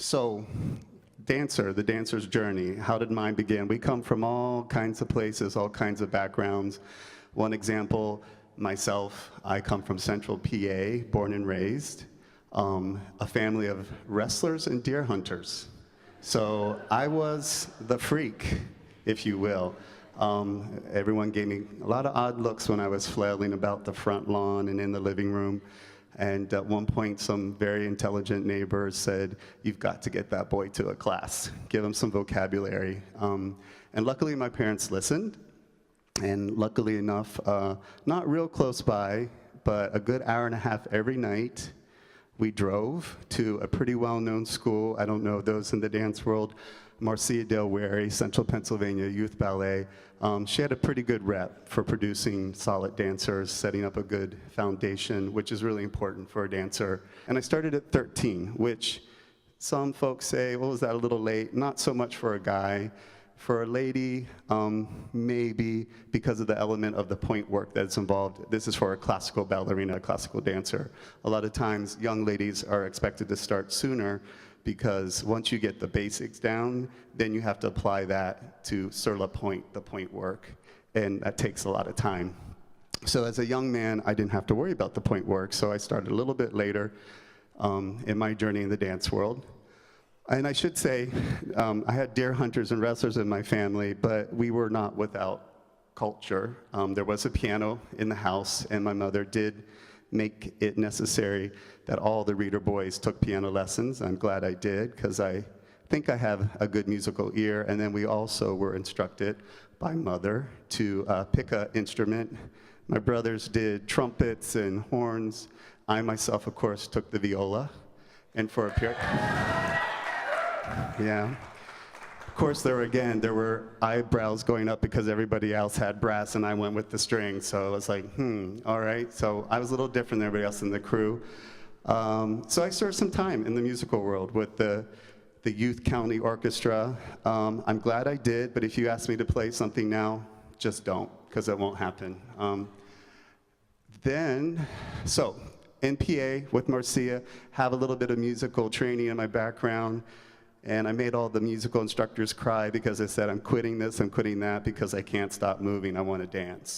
So, the dancer's journey, how did mine begin? We come from all kinds of places, all kinds of backgrounds. One example, myself, I come from Central PA, born and raised, a family of wrestlers and deer hunters. So I was the freak, if you will. Everyone gave me a lot of odd looks when I was flailing about the front lawn and in the living room. And at one point, some very intelligent neighbors said, "You've got to get that boy to a class. Give him some vocabulary." And luckily, my parents listened. And luckily enough, not real close by, but a good hour and a half every night, we drove to a pretty well-known school. I don't know those in the dance world. Marcia Del Wary, Central Pennsylvania Youth Ballet. She had a pretty good rep for producing solid dancers, setting up a good foundation, which is really important for a dancer. And I started at 13, which some folks say, well, is that a little late? Not so much for a guy. For a lady, maybe because of the element of the point work that's involved. This is for a classical ballerina, a classical dancer. A lot of times, young ladies are expected to start sooner because once you get the basics down, then you have to apply that to sur la pointe, the point work, and that takes a lot of time. So as a young man, I didn't have to worry about the point work, so I started a little bit later in my journey in the dance world. And I should say, I had deer hunters and wrestlers in my family, but we were not without culture. There was a piano in the house, and my mother did make it necessary that all the Reader boys took piano lessons. I'm glad I did, because I think I have a good musical ear. And then we also were instructed by mother to pick an instrument. My brothers did trumpets and horns. I myself, of course, took the viola. And for a period... Yeah. Of course, there were eyebrows going up because everybody else had brass and I went with the strings. So I was like, all right. So I was a little different than everybody else in the crew. So I served some time in the musical world with the Youth County Orchestra. I'm glad I did, but if you ask me to play something now, just don't, because it won't happen. So in PA with Marcia, have a little bit of musical training in my background. And I made all the musical instructors cry because I said, I'm quitting this, I'm quitting that, because I can't stop moving, I want to dance.